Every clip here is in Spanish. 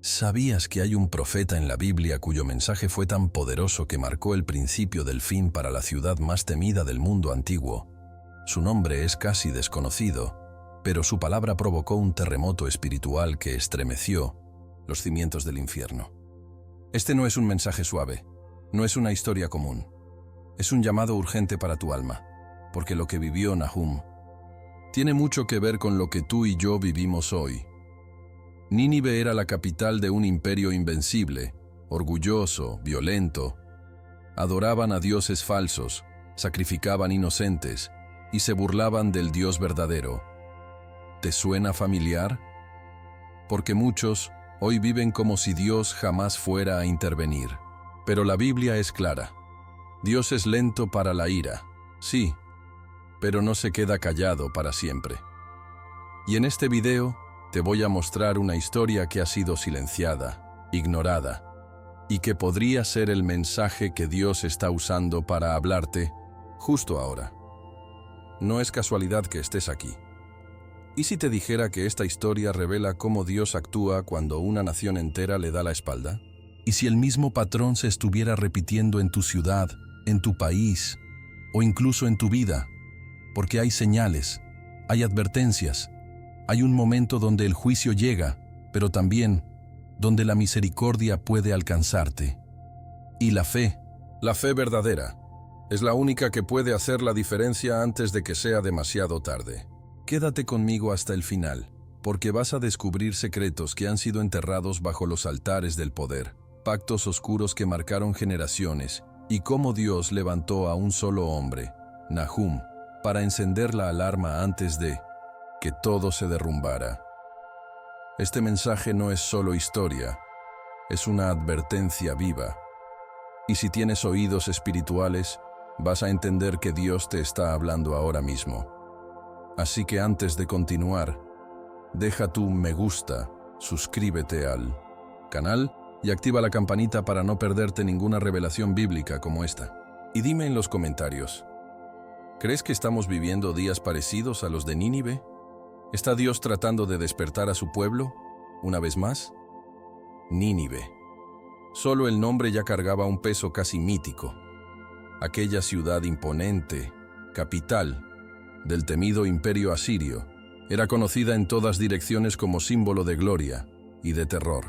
¿Sabías que hay un profeta en la Biblia cuyo mensaje fue tan poderoso que marcó el principio del fin para la ciudad más temida del mundo antiguo? Su nombre es casi desconocido, pero su palabra provocó un terremoto espiritual que estremeció los cimientos del infierno. Este no es un mensaje suave, no es una historia común. Es un llamado urgente para tu alma, porque lo que vivió Nahum tiene mucho que ver con lo que tú y yo vivimos hoy. Nínive era la capital de un imperio invencible, orgulloso, violento. Adoraban a dioses falsos, sacrificaban inocentes y se burlaban del Dios verdadero. ¿Te suena familiar? Porque muchos hoy viven como si Dios jamás fuera a intervenir. Pero la Biblia es clara. Dios es lento para la ira, sí, pero no se queda callado para siempre. Y en este video te voy a mostrar una historia que ha sido silenciada, ignorada, y que podría ser el mensaje que Dios está usando para hablarte justo ahora. No es casualidad que estés aquí. ¿Y si te dijera que esta historia revela cómo Dios actúa cuando una nación entera le da la espalda? ¿Y si el mismo patrón se estuviera repitiendo en tu ciudad, en tu país, o incluso en tu vida? Porque hay señales, hay advertencias, hay un momento donde el juicio llega, pero también donde la misericordia puede alcanzarte. Y la fe verdadera, es la única que puede hacer la diferencia antes de que sea demasiado tarde. Quédate conmigo hasta el final, porque vas a descubrir secretos que han sido enterrados bajo los altares del poder, pactos oscuros que marcaron generaciones, y cómo Dios levantó a un solo hombre, Nahum, para encender la alarma antes de que todo se derrumbara. Este mensaje no es solo historia, es una advertencia viva. Y si tienes oídos espirituales, vas a entender que Dios te está hablando ahora mismo. Así que antes de continuar, deja tu me gusta, suscríbete al canal y activa la campanita para no perderte ninguna revelación bíblica como esta. Y dime en los comentarios, ¿crees que estamos viviendo días parecidos a los de Nínive? ¿Está Dios tratando de despertar a su pueblo una vez más? Nínive. Solo el nombre ya cargaba un peso casi mítico. Aquella ciudad imponente, capital del temido imperio asirio, era conocida en todas direcciones como símbolo de gloria y de terror.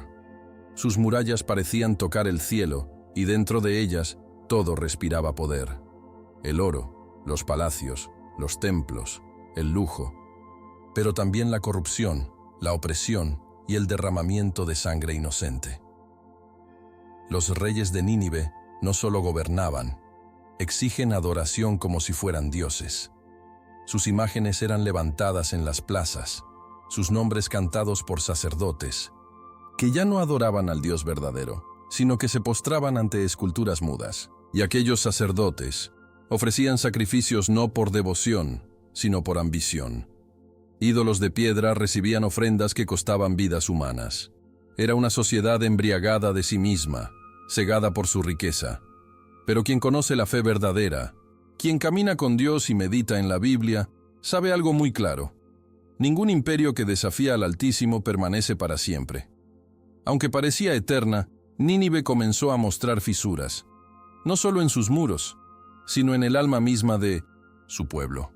Sus murallas parecían tocar el cielo y dentro de ellas todo respiraba poder. El oro, los palacios, los templos, el lujo, pero también la corrupción, la opresión y el derramamiento de sangre inocente. Los reyes de Nínive no solo gobernaban, exigen adoración como si fueran dioses. Sus imágenes eran levantadas en las plazas, sus nombres cantados por sacerdotes, que ya no adoraban al Dios verdadero, sino que se postraban ante esculturas mudas. Y aquellos sacerdotes ofrecían sacrificios no por devoción, sino por ambición. Ídolos de piedra recibían ofrendas que costaban vidas humanas. Era una sociedad embriagada de sí misma, cegada por su riqueza. Pero quien conoce la fe verdadera, quien camina con Dios y medita en la Biblia, sabe algo muy claro. Ningún imperio que desafía al Altísimo permanece para siempre. Aunque parecía eterna, Nínive comenzó a mostrar fisuras, no solo en sus muros, sino en el alma misma de su pueblo.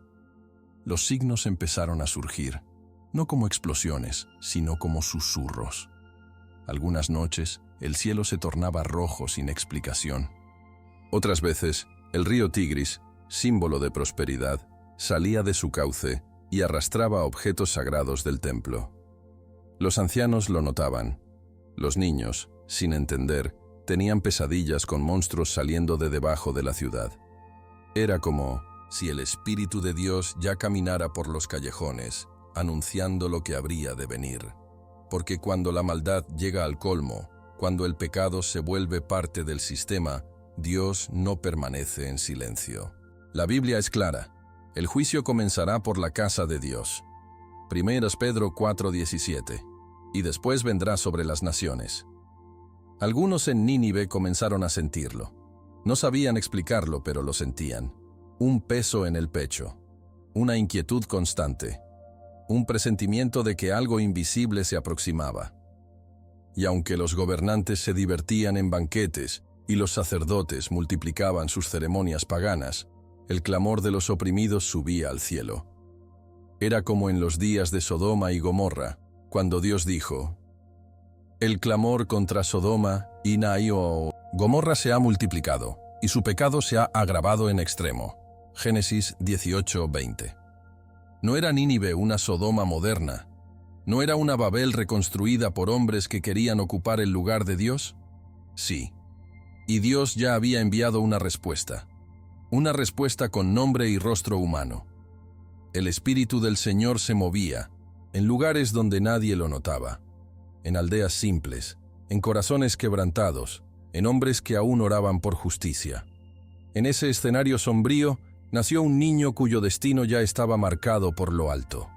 Los signos empezaron a surgir, no como explosiones, sino como susurros. Algunas noches, el cielo se tornaba rojo sin explicación. Otras veces, el río Tigris, símbolo de prosperidad, salía de su cauce y arrastraba objetos sagrados del templo. Los ancianos lo notaban. Los niños, sin entender, tenían pesadillas con monstruos saliendo de debajo de la ciudad. Era como si el Espíritu de Dios ya caminara por los callejones, anunciando lo que habría de venir. Porque cuando la maldad llega al colmo, cuando el pecado se vuelve parte del sistema, Dios no permanece en silencio. La Biblia es clara. El juicio comenzará por la casa de Dios. 1 Pedro 4:17. Y después vendrá sobre las naciones. Algunos en Nínive comenzaron a sentirlo. No sabían explicarlo, pero lo sentían. Un peso en el pecho, una inquietud constante, un presentimiento de que algo invisible se aproximaba. y aunque los gobernantes se divertían en banquetes y los sacerdotes multiplicaban sus ceremonias paganas, el clamor de los oprimidos subía al cielo. Era como en los días de Sodoma y Gomorra, cuando Dios dijo: el clamor contra Sodoma y Gomorra se ha multiplicado, y su pecado se ha agravado en extremo. Génesis 18:20. No era Nínive una Sodoma moderna. ¿No era una Babel reconstruida por hombres que querían ocupar el lugar de Dios? Sí. Y Dios ya había enviado una respuesta con nombre y rostro humano. El Espíritu del Señor se movía, en lugares donde nadie lo notaba, en aldeas simples, en corazones quebrantados, en hombres que aún oraban por justicia. En ese escenario sombrío nació un niño cuyo destino ya estaba marcado por lo alto.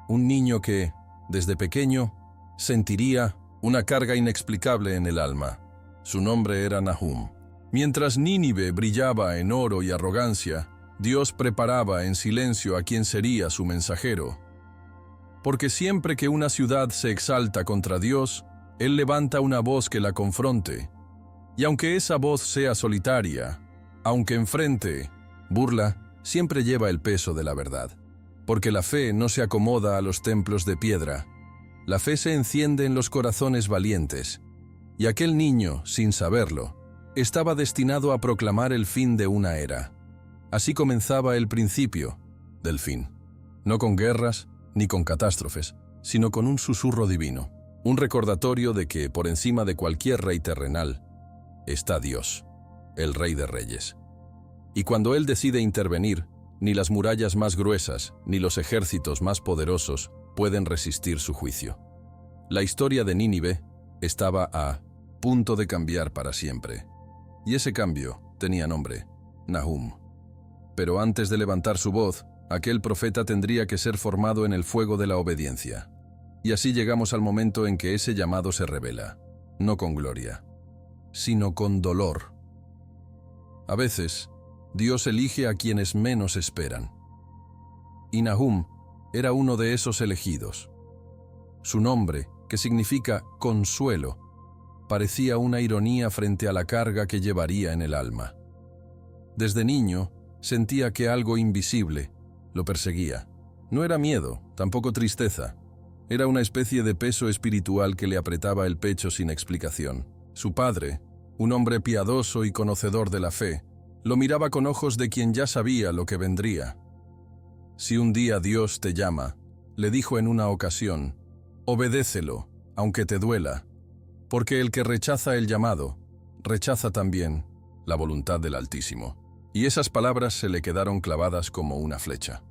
Un niño que, desde pequeño, sentiría una carga inexplicable en el alma. Su nombre era Nahum. Mientras Nínive brillaba en oro y arrogancia, Dios preparaba en silencio a quien sería su mensajero. Porque siempre que una ciudad se exalta contra Dios, Él levanta una voz que la confronte. Y aunque esa voz sea solitaria, aunque enfrente burla, siempre lleva el peso de la verdad. Porque la fe no se acomoda a los templos de piedra. La fe se enciende en los corazones valientes. Y aquel niño, sin saberlo, estaba destinado a proclamar el fin de una era. Así comenzaba el principio del fin. No con guerras ni con catástrofes, sino con un susurro divino. Un recordatorio de que, por encima de cualquier rey terrenal, está Dios, el Rey de Reyes. Y cuando Él decide intervenir, ni las murallas más gruesas, ni los ejércitos más poderosos pueden resistir su juicio. La historia de Nínive estaba a punto de cambiar para siempre. Y ese cambio tenía nombre: Nahum. Pero antes de levantar su voz, aquel profeta tendría que ser formado en el fuego de la obediencia. Y así llegamos al momento en que ese llamado se revela, no con gloria, sino con dolor. A veces, Dios elige a quienes menos esperan. Y Nahum era uno de esos elegidos. Su nombre, que significa consuelo, parecía una ironía frente a la carga que llevaría en el alma. Desde niño, sentía que algo invisible lo perseguía. No era miedo, tampoco tristeza. Era una especie de peso espiritual que le apretaba el pecho sin explicación. Su padre, un hombre piadoso y conocedor de la fe, lo miraba con ojos de quien ya sabía lo que vendría. Si un día Dios te llama, le dijo en una ocasión, obedécelo, aunque te duela, porque el que rechaza el llamado, rechaza también la voluntad del Altísimo. Y esas palabras se le quedaron clavadas como una flecha.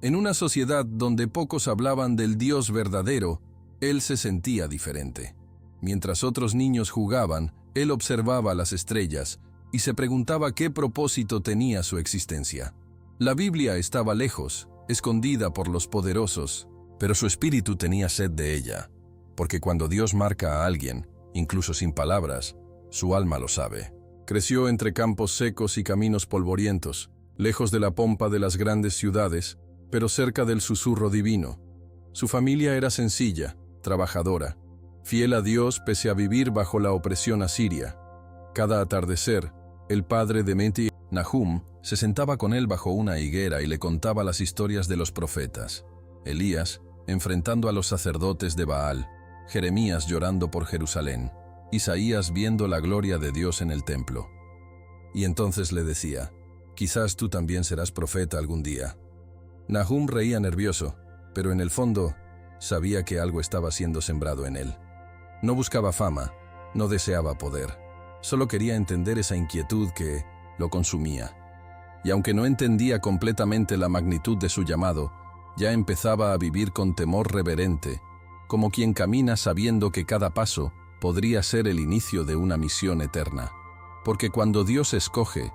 En una sociedad donde pocos hablaban del Dios verdadero, él se sentía diferente. Mientras otros niños jugaban, él observaba las estrellas y se preguntaba qué propósito tenía su existencia. La Biblia estaba lejos, escondida por los poderosos, pero su espíritu tenía sed de ella, porque cuando Dios marca a alguien, incluso sin palabras, su alma lo sabe. Creció entre campos secos y caminos polvorientos, lejos de la pompa de las grandes ciudades, pero cerca del susurro divino. Su familia era sencilla, trabajadora, fiel a Dios pese a vivir bajo la opresión asiria. Cada atardecer, el padre de Meti, Nahum, se sentaba con él bajo una higuera y le contaba las historias de los profetas. Elías, enfrentando a los sacerdotes de Baal, Jeremías llorando por Jerusalén, Isaías viendo la gloria de Dios en el templo. Y entonces le decía, quizás tú también serás profeta algún día. Nahum reía nervioso, pero en el fondo sabía que algo estaba siendo sembrado en él. No buscaba fama, no deseaba poder, solo quería entender esa inquietud que lo consumía. Y aunque no entendía completamente la magnitud de su llamado, ya empezaba a vivir con temor reverente, como quien camina sabiendo que cada paso podría ser el inicio de una misión eterna. Porque cuando Dios escoge,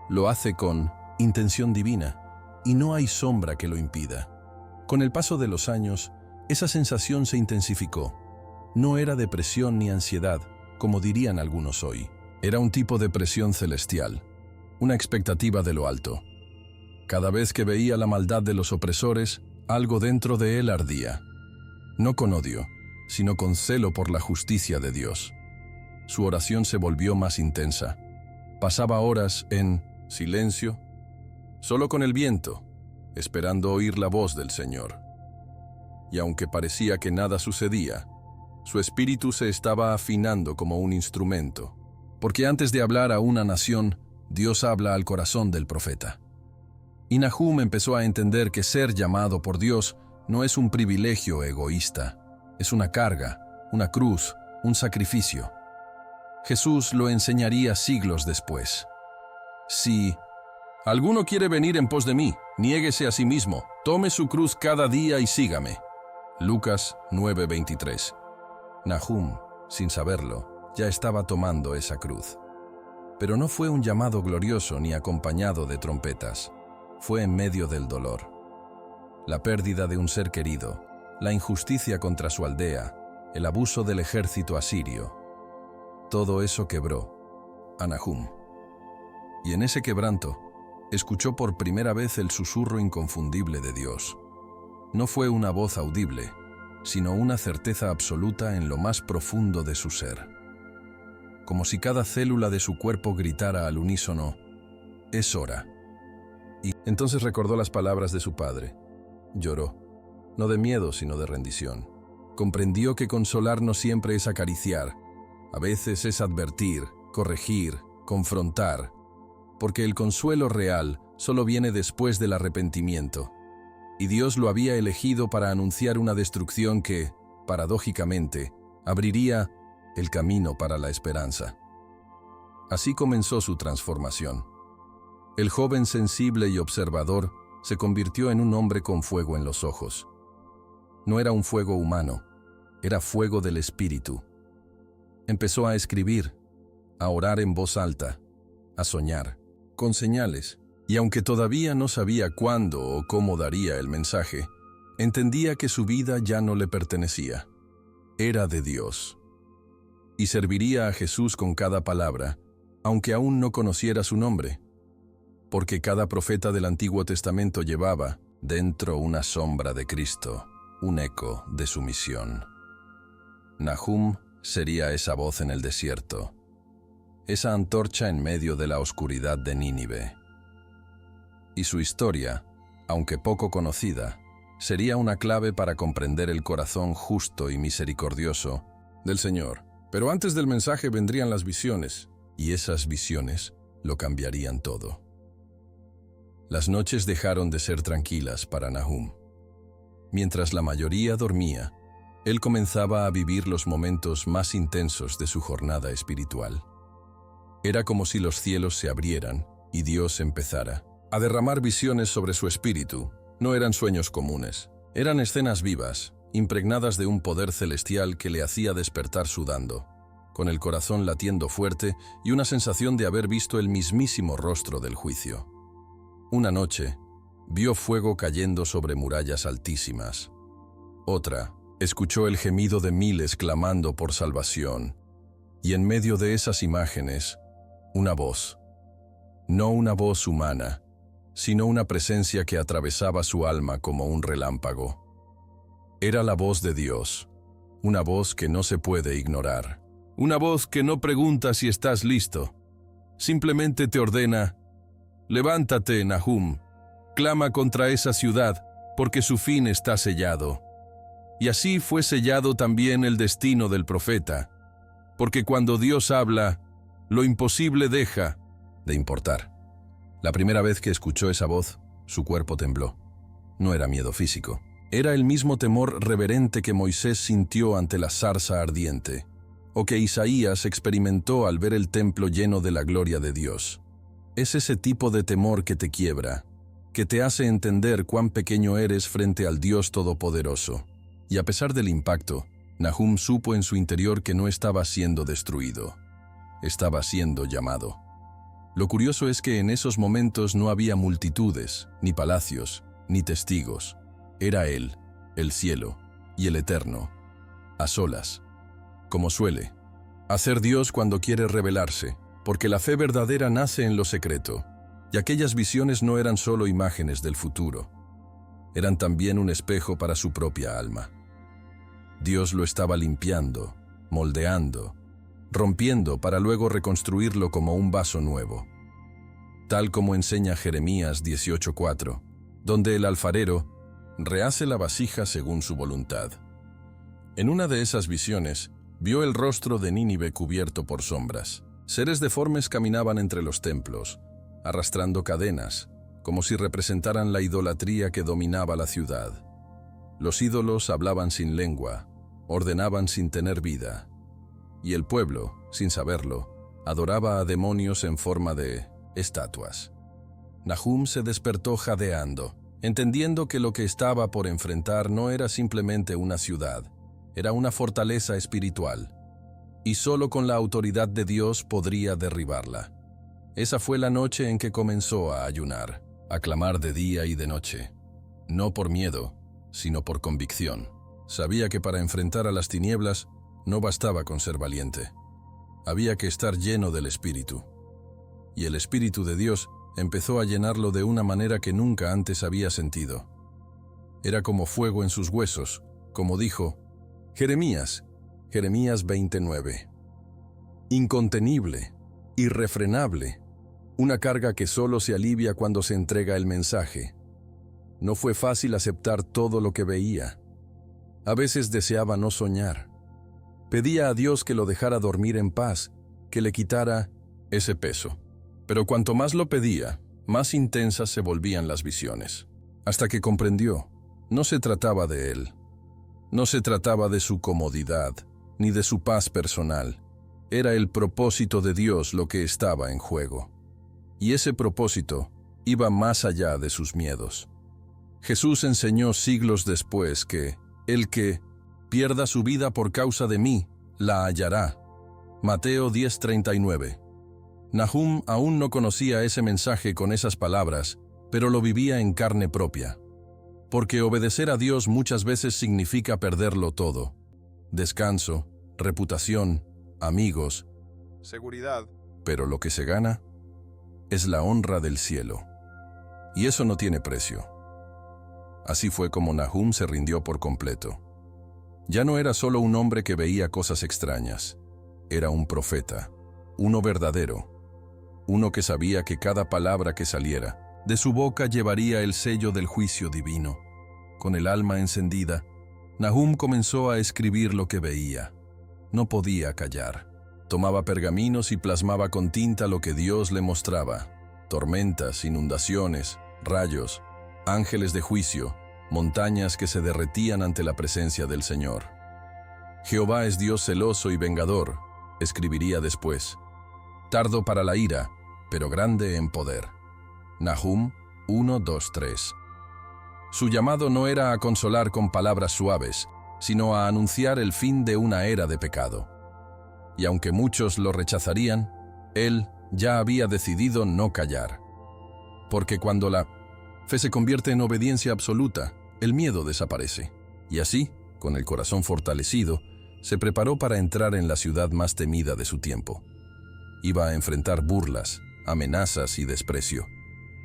lo hace con intención divina, y no hay sombra que lo impida. Con el paso de los años, esa sensación se intensificó. No era depresión ni ansiedad, como dirían algunos hoy. Era un tipo de presión celestial, una expectativa de lo alto. Cada vez que veía la maldad de los opresores, algo dentro de él ardía. No con odio, sino con celo por la justicia de Dios. Su oración se volvió más intensa. Pasaba horas en silencio, solo con el viento, esperando oír la voz del Señor. Y aunque parecía que nada sucedía, su espíritu se estaba afinando como un instrumento, porque antes de hablar a una nación, Dios habla al corazón del profeta. Y Nahum empezó a entender que ser llamado por Dios no es un privilegio egoísta, es una carga, una cruz, un sacrificio. Jesús lo enseñaría siglos después. Si alguno quiere venir en pos de mí, niéguese a sí mismo, tome su cruz cada día y sígame. Lucas 9:23. Nahum, sin saberlo, ya estaba tomando esa cruz. Pero no fue un llamado glorioso ni acompañado de trompetas. Fue en medio del dolor. La pérdida de un ser querido, la injusticia contra su aldea, el abuso del ejército asirio. Todo eso quebró a Nahum. Y en ese quebranto, escuchó por primera vez el susurro inconfundible de Dios. No fue una voz audible, sino una certeza absoluta en lo más profundo de su ser. Como si cada célula de su cuerpo gritara al unísono, «Es hora». Y entonces recordó las palabras de su padre. Lloró, no de miedo, sino de rendición. Comprendió que consolar no siempre es acariciar, a veces es advertir, corregir, confrontar, porque el consuelo real solo viene después del arrepentimiento. Y Dios lo había elegido para anunciar una destrucción que, paradójicamente, abriría el camino para la esperanza. Así comenzó su transformación. El joven sensible y observador se convirtió en un hombre con fuego en los ojos. No era un fuego humano, era fuego del espíritu. Empezó a escribir, a orar en voz alta, a soñar, con señales, y aunque todavía no sabía cuándo o cómo daría el mensaje, entendía que su vida ya no le pertenecía. Era de Dios. Y serviría a Jesús con cada palabra, aunque aún no conociera su nombre, porque cada profeta del Antiguo Testamento llevaba dentro una sombra de Cristo, un eco de su misión. Nahum sería esa voz en el desierto, esa antorcha en medio de la oscuridad de Nínive. Y su historia, aunque poco conocida, sería una clave para comprender el corazón justo y misericordioso del Señor. Pero antes del mensaje vendrían las visiones, y esas visiones lo cambiarían todo. Las noches dejaron de ser tranquilas para Nahum. Mientras la mayoría dormía, él comenzaba a vivir los momentos más intensos de su jornada espiritual. Era como si los cielos se abrieran y Dios empezara a derramar visiones sobre su espíritu. No eran sueños comunes, eran escenas vivas, impregnadas de un poder celestial que le hacía despertar sudando, con el corazón latiendo fuerte y una sensación de haber visto el mismísimo rostro del juicio. Una noche, vio fuego cayendo sobre murallas altísimas. Otra, escuchó el gemido de miles clamando por salvación, y en medio de esas imágenes, una voz. No una voz humana, sino una presencia que atravesaba su alma como un relámpago. Era la voz de Dios, una voz que no se puede ignorar. Una voz que no pregunta si estás listo, simplemente te ordena: levántate, Nahum, clama contra esa ciudad, porque su fin está sellado. Y así fue sellado también el destino del profeta, porque cuando Dios habla, lo imposible deja de importar. La primera vez que escuchó esa voz, su cuerpo tembló. No era miedo físico, era el mismo temor reverente que Moisés sintió ante la zarza ardiente, o que Isaías experimentó al ver el templo lleno de la gloria de Dios. Es ese tipo de temor que te quiebra, que te hace entender cuán pequeño eres frente al Dios Todopoderoso. Y a pesar del impacto, Nahum supo en su interior que no estaba siendo destruido, estaba siendo llamado. Lo curioso es que en esos momentos no había multitudes, ni palacios, ni testigos. Era Él, el cielo y el Eterno, a solas, como suele hacer Dios cuando quiere revelarse, porque la fe verdadera nace en lo secreto, y aquellas visiones no eran solo imágenes del futuro, eran también un espejo para su propia alma. Dios lo estaba limpiando, moldeando, rompiendo para luego reconstruirlo como un vaso nuevo. Tal como enseña Jeremías 18:4, donde el alfarero rehace la vasija según su voluntad. En una de esas visiones, vio el rostro de Nínive cubierto por sombras. Seres deformes caminaban entre los templos, arrastrando cadenas, como si representaran la idolatría que dominaba la ciudad. Los ídolos hablaban sin lengua, ordenaban sin tener vida, y el pueblo, sin saberlo, adoraba a demonios en forma de estatuas. Nahum se despertó jadeando, entendiendo que lo que estaba por enfrentar no era simplemente una ciudad, era una fortaleza espiritual, y solo con la autoridad de Dios podría derribarla. Esa fue la noche en que comenzó a ayunar, a clamar de día y de noche, no por miedo, sino por convicción. Sabía que para enfrentar a las tinieblas no bastaba con ser valiente. Había que estar lleno del Espíritu. Y el Espíritu de Dios empezó a llenarlo de una manera que nunca antes había sentido. Era como fuego en sus huesos, como dijo Jeremías 29. Incontenible, irrefrenable, una carga que solo se alivia cuando se entrega el mensaje. No fue fácil aceptar todo lo que veía. A veces deseaba no soñar. Pedía a Dios que lo dejara dormir en paz, que le quitara ese peso. Pero cuanto más lo pedía, más intensas se volvían las visiones. Hasta que comprendió, no se trataba de él. No se trataba de su comodidad, ni de su paz personal. Era el propósito de Dios lo que estaba en juego. Y ese propósito iba más allá de sus miedos. Jesús enseñó siglos después que el que pierda su vida por causa de mí, la hallará. Mateo 10:39. Nahum aún no conocía ese mensaje con esas palabras, pero lo vivía en carne propia. Porque obedecer a Dios muchas veces significa perderlo todo. Descanso, reputación, amigos, seguridad. Pero lo que se gana es la honra del cielo. Y eso no tiene precio. Así fue como Nahum se rindió por completo. Ya no era solo un hombre que veía cosas extrañas. Era un profeta, uno verdadero, uno que sabía que cada palabra que saliera de su boca llevaría el sello del juicio divino. Con el alma encendida, Nahum comenzó a escribir lo que veía. No podía callar. Tomaba pergaminos y plasmaba con tinta lo que Dios le mostraba. Tormentas, inundaciones, rayos, ángeles de juicio, montañas que se derretían ante la presencia del Señor. Jehová es Dios celoso y vengador, escribiría después. Tardo para la ira, pero grande en poder. Nahum 1:2-3. Su llamado no era a consolar con palabras suaves, sino a anunciar el fin de una era de pecado. Y aunque muchos lo rechazarían, él ya había decidido no callar. Porque cuando la fe se convierte en obediencia absoluta, el miedo desaparece. Y así, con el corazón fortalecido, se preparó para entrar en la ciudad más temida de su tiempo. Iba a enfrentar burlas, amenazas y desprecio.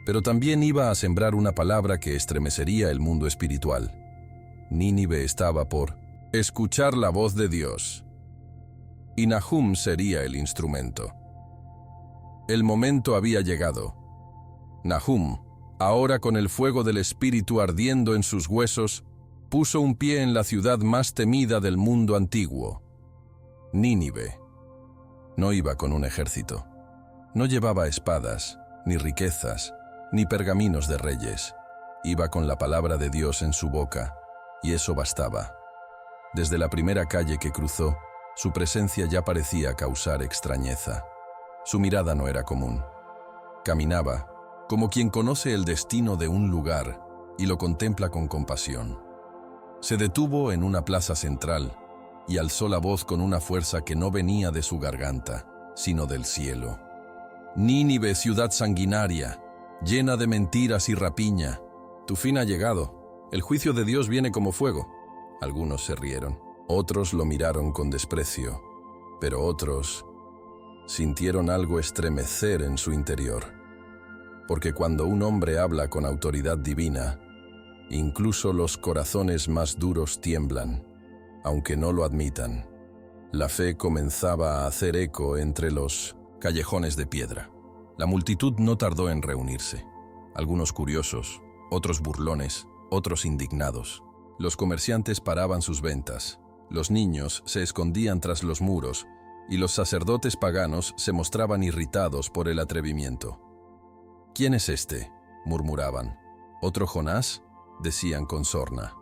Pero también iba a sembrar una palabra que estremecería el mundo espiritual. Nínive estaba por escuchar la voz de Dios. Y Nahum sería el instrumento. El momento había llegado. Nahum, ahora con el fuego del Espíritu ardiendo en sus huesos, puso un pie en la ciudad más temida del mundo antiguo, Nínive. No iba con un ejército. No llevaba espadas, ni riquezas, ni pergaminos de reyes. Iba con la palabra de Dios en su boca, y eso bastaba. Desde la primera calle que cruzó, su presencia ya parecía causar extrañeza. Su mirada no era común. Caminaba como quien conoce el destino de un lugar y lo contempla con compasión. Se detuvo en una plaza central y alzó la voz con una fuerza que no venía de su garganta, sino del cielo. Nínive, ciudad sanguinaria, llena de mentiras y rapiña, tu fin ha llegado. El juicio de Dios viene como fuego. Algunos se rieron, otros lo miraron con desprecio, pero otros sintieron algo estremecer en su interior. Porque cuando un hombre habla con autoridad divina, incluso los corazones más duros tiemblan. aunque no lo admitan. La fe comenzaba a hacer eco entre los callejones de piedra. La multitud no tardó en reunirse. Algunos curiosos, otros burlones, otros indignados. Los comerciantes paraban sus ventas. Los niños se escondían tras los muros y los sacerdotes paganos se mostraban irritados por el atrevimiento. «¿Quién es este?», murmuraban. «¿Otro Jonás?», decían con sorna.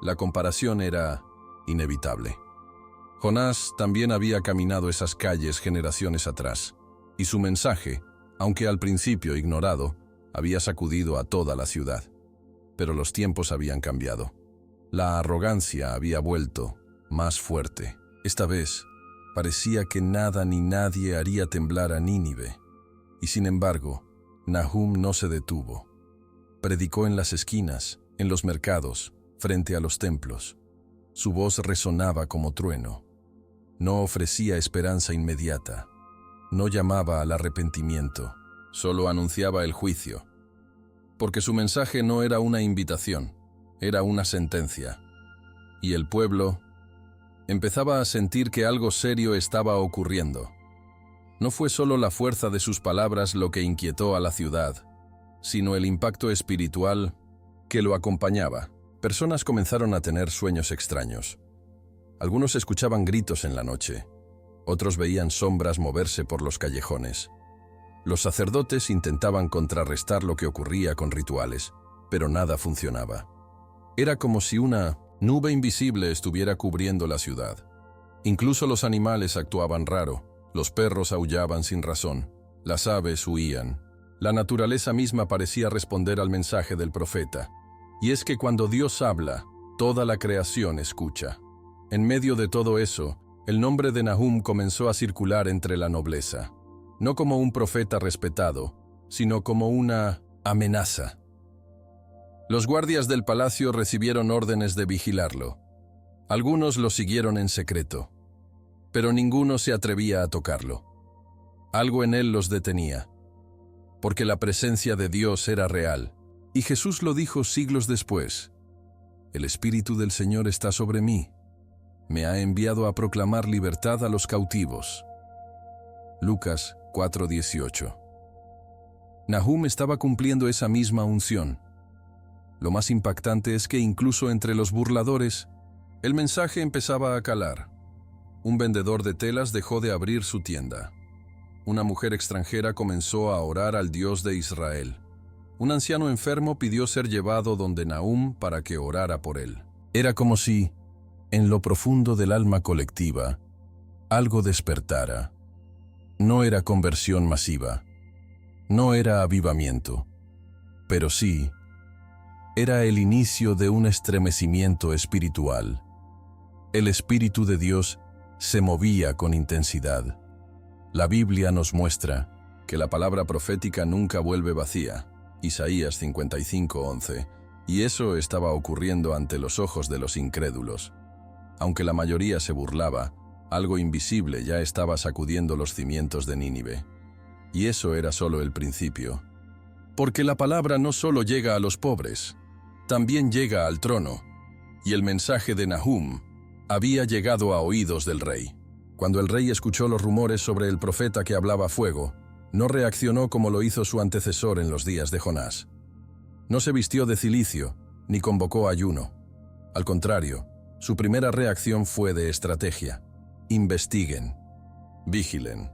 La comparación era inevitable. Jonás también había caminado esas calles generaciones atrás, y su mensaje, aunque al principio ignorado, había sacudido a toda la ciudad. Pero los tiempos habían cambiado. La arrogancia había vuelto más fuerte. Esta vez, parecía que nada ni nadie haría temblar a Nínive. Y sin embargo, Nahum no se detuvo. Predicó en las esquinas, en los mercados, frente a los templos. Su voz resonaba como trueno. No ofrecía esperanza inmediata. No llamaba al arrepentimiento. Solo anunciaba el juicio. Porque su mensaje no era una invitación, era una sentencia. Y el pueblo empezaba a sentir que algo serio estaba ocurriendo. No fue solo la fuerza de sus palabras lo que inquietó a la ciudad, sino el impacto espiritual que lo acompañaba. Personas comenzaron a tener sueños extraños. Algunos escuchaban gritos en la noche, otros veían sombras moverse por los callejones. Los sacerdotes intentaban contrarrestar lo que ocurría con rituales, pero nada funcionaba. Era como si una nube invisible estuviera cubriendo la ciudad. Incluso los animales actuaban raro. Los perros aullaban sin razón, las aves huían. La naturaleza misma parecía responder al mensaje del profeta. Y es que cuando Dios habla, toda la creación escucha. En medio de todo eso, el nombre de Nahum comenzó a circular entre la nobleza. No como un profeta respetado, sino como una amenaza. Los guardias del palacio recibieron órdenes de vigilarlo. Algunos lo siguieron en secreto, pero ninguno se atrevía a tocarlo. Algo en él los detenía, porque la presencia de Dios era real. Y Jesús lo dijo siglos después: «El Espíritu del Señor está sobre mí. Me ha enviado a proclamar libertad a los cautivos». Lucas 4:18. Nahum estaba cumpliendo esa misma unción. Lo más impactante es que incluso entre los burladores, el mensaje empezaba a calar. Un vendedor de telas dejó de abrir su tienda. Una mujer extranjera comenzó a orar al Dios de Israel. Un anciano enfermo pidió ser llevado donde Nahum para que orara por él. Era como si, en lo profundo del alma colectiva, algo despertara. No era conversión masiva, no era avivamiento, pero sí, era el inicio de un estremecimiento espiritual. El Espíritu de Dios se movía con intensidad. La Biblia nos muestra que la palabra profética nunca vuelve vacía, Isaías 55:11, y eso estaba ocurriendo ante los ojos de los incrédulos. Aunque la mayoría se burlaba, algo invisible ya estaba sacudiendo los cimientos de Nínive. Y eso era solo el principio. Porque la palabra no solo llega a los pobres, también llega al trono, y el mensaje de Nahum había llegado a oídos del rey. Cuando el rey escuchó los rumores sobre el profeta que hablaba fuego, no reaccionó como lo hizo su antecesor en los días de Jonás. No se vistió de cilicio, ni convocó ayuno. Al contrario, su primera reacción fue de estrategia. Investiguen, vigilen.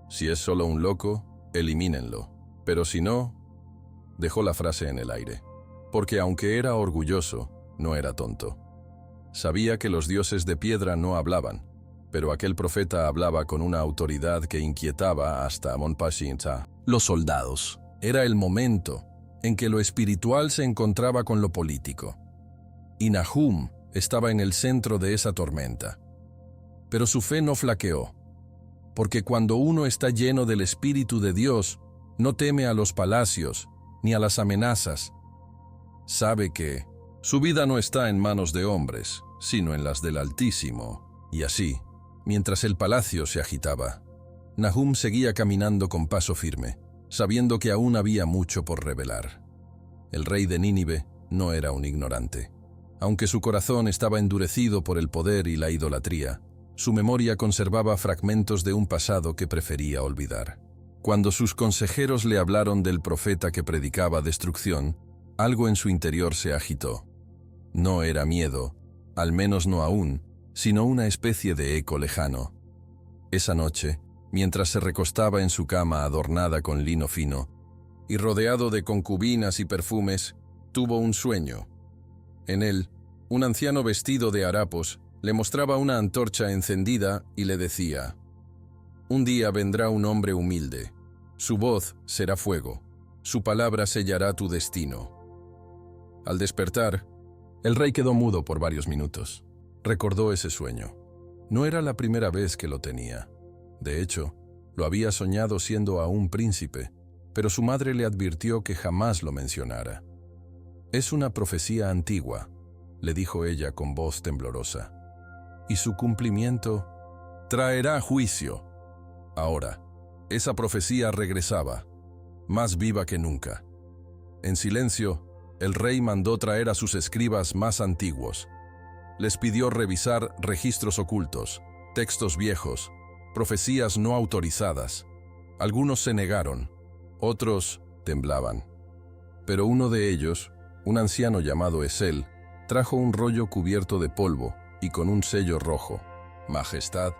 Si es solo un loco, elimínenlo. Pero si no, dejó la frase en el aire. Porque aunque era orgulloso, no era tonto. Sabía que los dioses de piedra no hablaban, pero aquel profeta hablaba con una autoridad que inquietaba hasta a Monpashinta. Los soldados. Era el momento en que lo espiritual se encontraba con lo político. Y Nahum estaba en el centro de esa tormenta. Pero su fe no flaqueó, porque cuando uno está lleno del Espíritu de Dios, no teme a los palacios ni a las amenazas. Sabe que su vida no está en manos de hombres, sino en las del Altísimo. Y así, mientras el palacio se agitaba, Nahum seguía caminando con paso firme, sabiendo que aún había mucho por revelar. El rey de Nínive no era un ignorante. Aunque su corazón estaba endurecido por el poder y la idolatría, su memoria conservaba fragmentos de un pasado que prefería olvidar. Cuando sus consejeros le hablaron del profeta que predicaba destrucción, algo en su interior se agitó. No era miedo, al menos no aún, sino una especie de eco lejano. Esa noche, mientras se recostaba en su cama adornada con lino fino y rodeado de concubinas y perfumes, tuvo un sueño. En él, un anciano vestido de harapos le mostraba una antorcha encendida y le decía: «Un día vendrá un hombre humilde. Su voz será fuego. Su palabra sellará tu destino». Al despertar, el rey quedó mudo por varios minutos. Recordó ese sueño. No era la primera vez que lo tenía. De hecho, lo había soñado siendo aún príncipe, pero su madre le advirtió que jamás lo mencionara. «Es una profecía antigua», le dijo ella con voz temblorosa, «y su cumplimiento traerá juicio». Ahora, esa profecía regresaba, más viva que nunca. En silencio, el rey mandó traer a sus escribas más antiguos. Les pidió revisar registros ocultos, textos viejos, profecías no autorizadas. Algunos se negaron, otros temblaban. Pero uno de ellos, un anciano llamado Esel, trajo un rollo cubierto de polvo y con un sello rojo. «Majestad,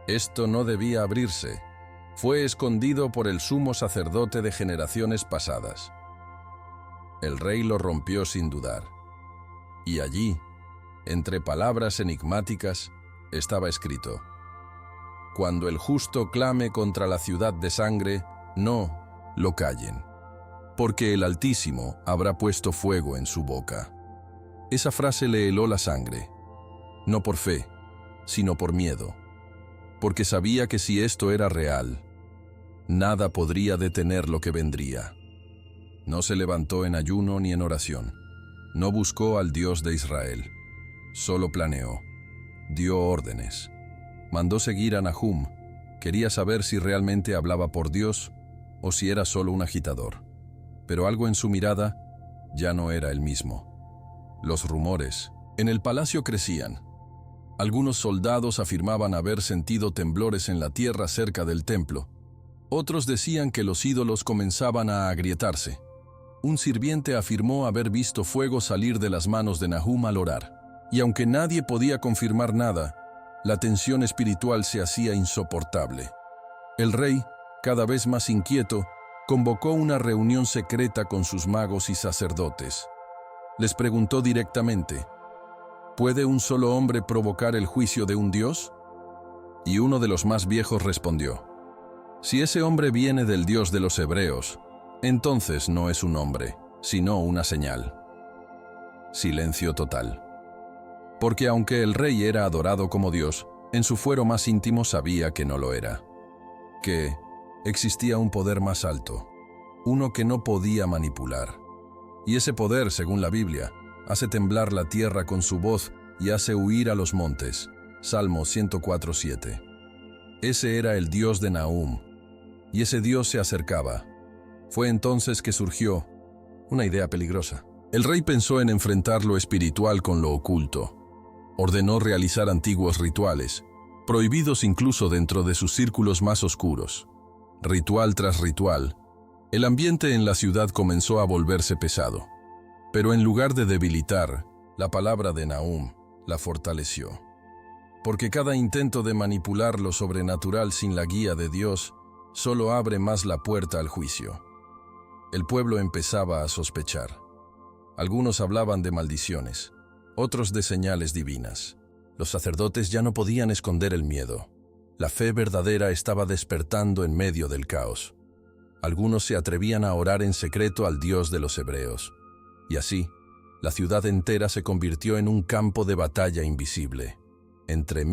esto no debía abrirse. Fue escondido por el sumo sacerdote de generaciones pasadas». El rey lo rompió sin dudar. Y allí, entre palabras enigmáticas, estaba escrito: «Cuando el justo clame contra la ciudad de sangre, no lo callen, porque el Altísimo habrá puesto fuego en su boca». Esa frase le heló la sangre, no por fe, sino por miedo, porque sabía que si esto era real, nada podría detener lo que vendría. No se levantó en ayuno ni en oración. No buscó al Dios de Israel. Solo planeó. Dio órdenes. Mandó seguir a Nahum. Quería saber si realmente hablaba por Dios o si era solo un agitador. Pero algo en su mirada ya no era el mismo. Los rumores en el palacio crecían. Algunos soldados afirmaban haber sentido temblores en la tierra cerca del templo. Otros decían que los ídolos comenzaban a agrietarse. Un sirviente afirmó haber visto fuego salir de las manos de Nahum al orar. Y aunque nadie podía confirmar nada, la tensión espiritual se hacía insoportable. El rey, cada vez más inquieto, convocó una reunión secreta con sus magos y sacerdotes. Les preguntó directamente: ¿puede un solo hombre provocar el juicio de un dios? Y uno de los más viejos respondió: si ese hombre viene del Dios de los hebreos, entonces no es un hombre, sino una señal. Silencio total. Porque aunque el rey era adorado como Dios, en su fuero más íntimo sabía que no lo era. Que existía un poder más alto, uno que no podía manipular. Y ese poder, según la Biblia, hace temblar la tierra con su voz y hace huir a los montes. Salmo 104:7. Ese era el Dios de Nahum, y ese Dios se acercaba. Fue entonces que surgió una idea peligrosa. El rey pensó en enfrentar lo espiritual con lo oculto. Ordenó realizar antiguos rituales, prohibidos incluso dentro de sus círculos más oscuros. Ritual tras ritual, el ambiente en la ciudad comenzó a volverse pesado. Pero en lugar de debilitar, la palabra de Nahum la fortaleció. Porque cada intento de manipular lo sobrenatural sin la guía de Dios solo abre más la puerta al juicio. El pueblo empezaba a sospechar. Algunos hablaban de maldiciones, otros de señales divinas. Los sacerdotes ya no podían esconder el miedo. La fe verdadera estaba despertando en medio del caos. Algunos se atrevían a orar en secreto al Dios de los hebreos. Y así, la ciudad entera se convirtió en un campo de batalla invisible, entre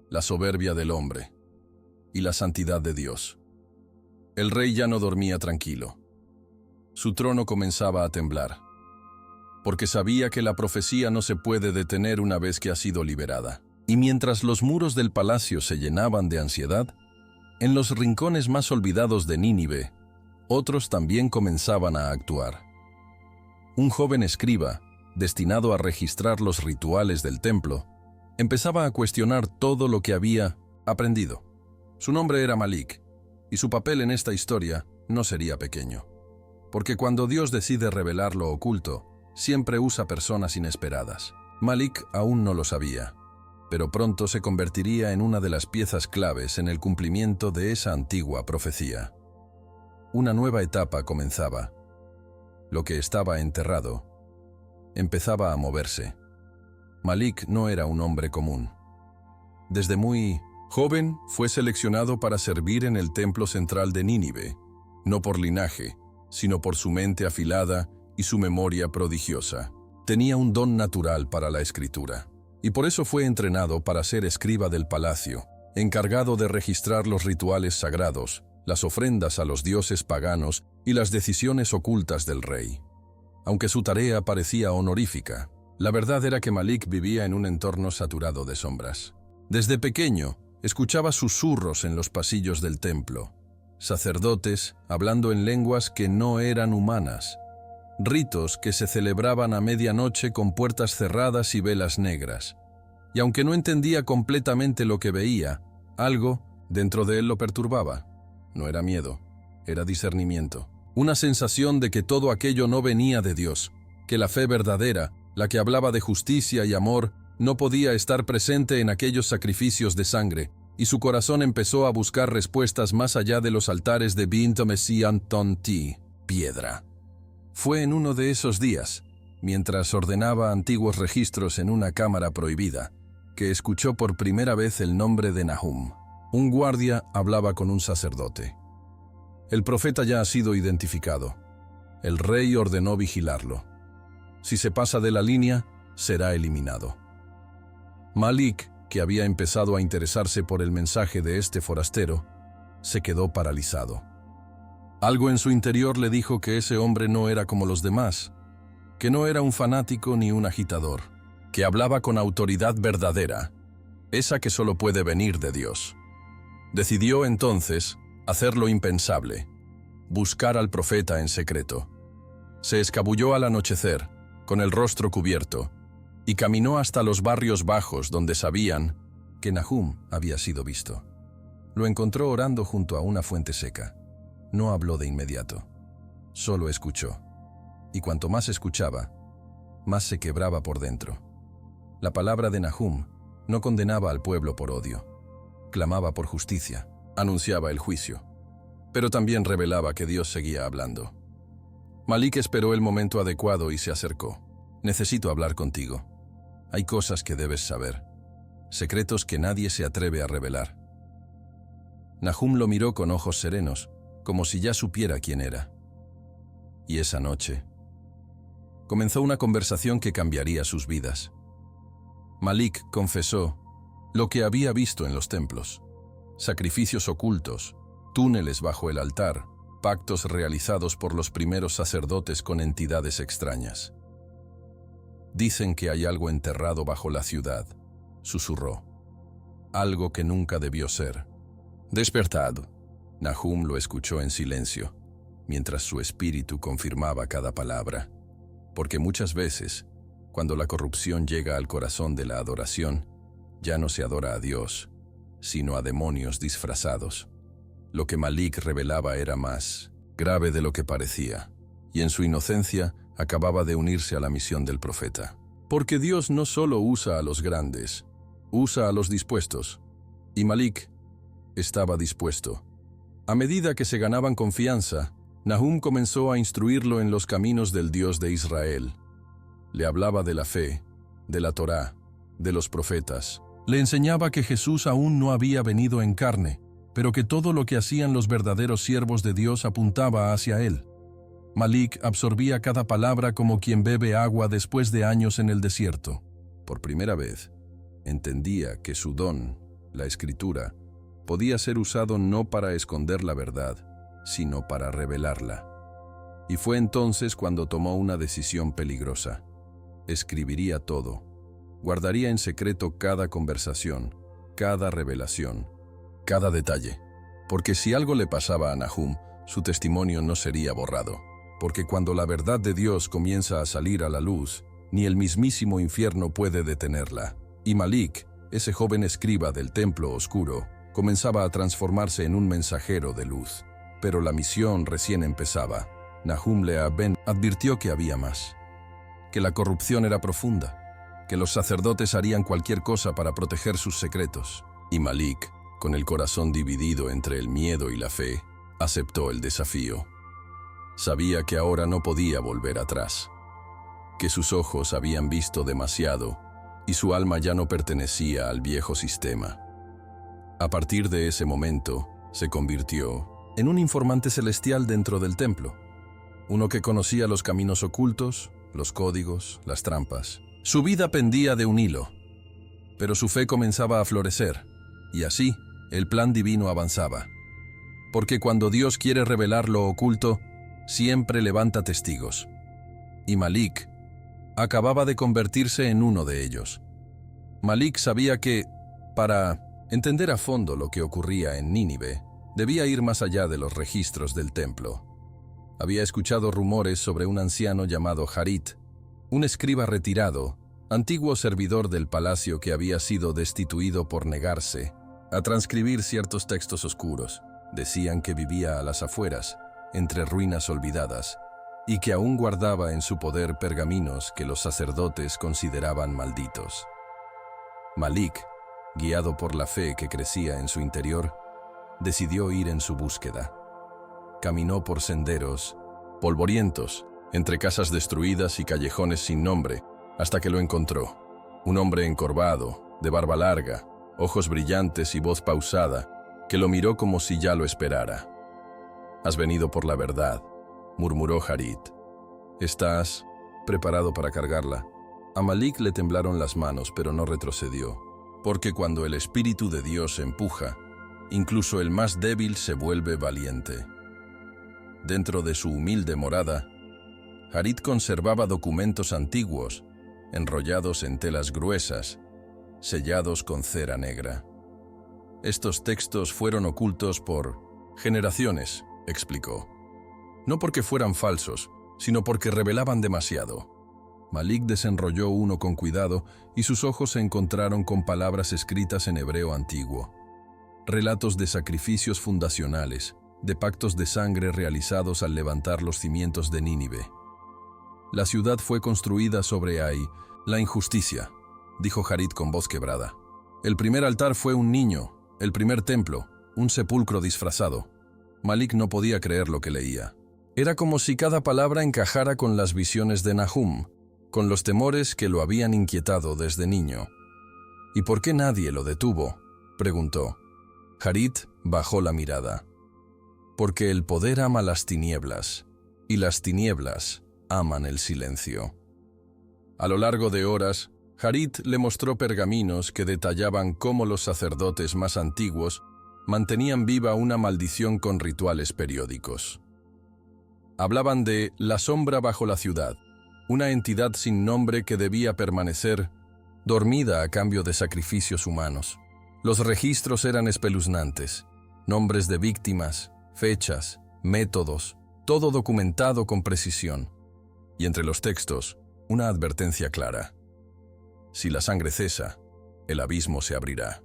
la soberbia del hombre y la santidad de Dios. El rey ya no dormía tranquilo. Su trono comenzaba a temblar, porque sabía que la profecía no se puede detener una vez que ha sido liberada. Y mientras los muros del palacio se llenaban de ansiedad, en los rincones más olvidados de Nínive, otros también comenzaban a actuar. Un joven escriba, destinado a registrar los rituales del templo, empezaba a cuestionar todo lo que había aprendido. Su nombre era Malik, y su papel en esta historia no sería pequeño. Porque cuando Dios decide revelar lo oculto, siempre usa personas inesperadas. Malik aún no lo sabía, pero pronto se convertiría en una de las piezas claves en el cumplimiento de esa antigua profecía. Una nueva etapa comenzaba. Lo que estaba enterrado empezaba a moverse. Malik no era un hombre común. Desde muy joven fue seleccionado para servir en el templo central de Nínive, no por linaje, sino por su mente afilada y su memoria prodigiosa. Tenía un don natural para la escritura, y por eso fue entrenado para ser escriba del palacio, encargado de registrar los rituales sagrados, las ofrendas a los dioses paganos y las decisiones ocultas del rey. Aunque su tarea parecía honorífica, la verdad era que Malik vivía en un entorno saturado de sombras. Desde pequeño, escuchaba susurros en los pasillos del templo, sacerdotes hablando en lenguas que no eran humanas, ritos que se celebraban a medianoche con puertas cerradas y velas negras. Y aunque no entendía completamente lo que veía, algo dentro de él lo perturbaba. No era miedo, era discernimiento. Una sensación de que todo aquello no venía de Dios, que la fe verdadera, la que hablaba de justicia y amor, no podía estar presente en aquellos sacrificios de sangre, y su corazón empezó a buscar respuestas más allá de los altares de Bint Messian Tonti, piedra. Fue en uno de esos días, mientras ordenaba antiguos registros en una cámara prohibida, que escuchó por primera vez el nombre de Nahum. Un guardia hablaba con un sacerdote. El profeta ya ha sido identificado. El rey ordenó vigilarlo. Si se pasa de la línea, será eliminado. Malik, que había empezado a interesarse por el mensaje de este forastero, se quedó paralizado. Algo en su interior le dijo que ese hombre no era como los demás, que no era un fanático ni un agitador, que hablaba con autoridad verdadera, esa que solo puede venir de Dios. Decidió entonces hacer lo impensable, buscar al profeta en secreto. Se escabulló al anochecer, con el rostro cubierto, y caminó hasta los barrios bajos donde sabían que Nahum había sido visto. Lo encontró orando junto a una fuente seca. No habló de inmediato, solo escuchó. Y cuanto más escuchaba, más se quebraba por dentro. La palabra de Nahum no condenaba al pueblo por odio, clamaba por justicia, anunciaba el juicio, pero también revelaba que Dios seguía hablando. Malik esperó el momento adecuado y se acercó. Necesito hablar contigo. Hay cosas que debes saber, secretos que nadie se atreve a revelar. Nahum lo miró con ojos serenos, como si ya supiera quién era. Y esa noche comenzó una conversación que cambiaría sus vidas. Malik confesó lo que había visto en los templos: sacrificios ocultos, túneles bajo el altar, pactos realizados por los primeros sacerdotes con entidades extrañas. Dicen que hay algo enterrado bajo la ciudad, susurró. Algo que nunca debió ser. Despertad. Nahum lo escuchó en silencio, mientras su espíritu confirmaba cada palabra. Porque muchas veces, cuando la corrupción llega al corazón de la adoración, ya no se adora a Dios, sino a demonios disfrazados. Lo que Malik revelaba era más grave de lo que parecía, y en su inocencia acababa de unirse a la misión del profeta. Porque Dios no solo usa a los grandes, usa a los dispuestos. Y Malik estaba dispuesto. A medida que se ganaban confianza, Nahum comenzó a instruirlo en los caminos del Dios de Israel. Le hablaba de la fe, de la Torá, de los profetas. Le enseñaba que Jesús aún no había venido en carne, pero que todo lo que hacían los verdaderos siervos de Dios apuntaba hacia él. Malik absorbía cada palabra como quien bebe agua después de años en el desierto. Por primera vez, entendía que su don, la escritura, podía ser usado no para esconder la verdad, sino para revelarla. Y fue entonces cuando tomó una decisión peligrosa. Escribiría todo. Guardaría en secreto cada conversación, cada revelación, cada detalle. Porque si algo le pasaba a Nahum, su testimonio no sería borrado. Porque cuando la verdad de Dios comienza a salir a la luz, Ni el mismísimo infierno puede detenerla. Y Malik, ese joven escriba del templo oscuro, comenzaba a transformarse en un mensajero de luz. Pero la misión recién empezaba. Nahum Leah-Ben advirtió que había más, que la corrupción era profunda, que los sacerdotes harían cualquier cosa para proteger sus secretos. Y Malik, con el corazón dividido entre el miedo y la fe, aceptó el desafío. Sabía que ahora no podía volver atrás, que sus ojos habían visto demasiado y su alma ya no pertenecía al viejo sistema. A partir de ese momento, se convirtió en un informante celestial dentro del templo, uno que conocía los caminos ocultos, los códigos, las trampas. Su vida pendía de un hilo, pero su fe comenzaba a florecer, y así el plan divino avanzaba. Porque cuando Dios quiere revelar lo oculto, siempre levanta testigos. Y Malik acababa de convertirse en uno de ellos. Malik sabía que, para entender a fondo lo que ocurría en Nínive, debía ir más allá de los registros del templo. Había escuchado rumores sobre un anciano llamado Harit, un escriba retirado, antiguo servidor del palacio que había sido destituido por negarse a transcribir ciertos textos oscuros. Decían que vivía a las afueras, entre ruinas olvidadas, y que aún guardaba en su poder pergaminos que los sacerdotes consideraban malditos. Malik, guiado por la fe que crecía en su interior, decidió ir en su búsqueda. Caminó por senderos polvorientos, entre casas destruidas y callejones sin nombre, hasta que lo encontró. Un hombre encorvado, de barba larga, ojos brillantes y voz pausada, que lo miró como si ya lo esperara. «Has venido por la verdad», murmuró Harit. «¿Estás preparado para cargarla?» A Malik le temblaron las manos, pero no retrocedió, porque cuando el Espíritu de Dios empuja, incluso el más débil se vuelve valiente. Dentro de su humilde morada, Harit conservaba documentos antiguos, enrollados en telas gruesas, sellados con cera negra. Estos textos fueron ocultos por generaciones, explicó. No porque fueran falsos, sino porque revelaban demasiado. Malik desenrolló uno con cuidado y sus ojos se encontraron con palabras escritas en hebreo antiguo. Relatos de sacrificios fundacionales, de pactos de sangre realizados al levantar los cimientos de Nínive. La ciudad fue construida sobre la injusticia, dijo Harit con voz quebrada. El primer altar fue un niño, el primer templo, un sepulcro disfrazado. Malik no podía creer lo que leía. Era como si cada palabra encajara con las visiones de Nahum, con los temores que lo habían inquietado desde niño. ¿Y por qué nadie lo detuvo?, preguntó. Harit bajó la mirada. Porque el poder ama las tinieblas, y las tinieblas aman el silencio. A lo largo de horas, Harit le mostró pergaminos que detallaban cómo los sacerdotes más antiguos mantenían viva una maldición con rituales periódicos. Hablaban de la sombra bajo la ciudad, una entidad sin nombre que debía permanecer dormida a cambio de sacrificios humanos. Los registros eran espeluznantes, nombres de víctimas, fechas, métodos, todo documentado con precisión. Y entre los textos, una advertencia clara. Si la sangre cesa, el abismo se abrirá.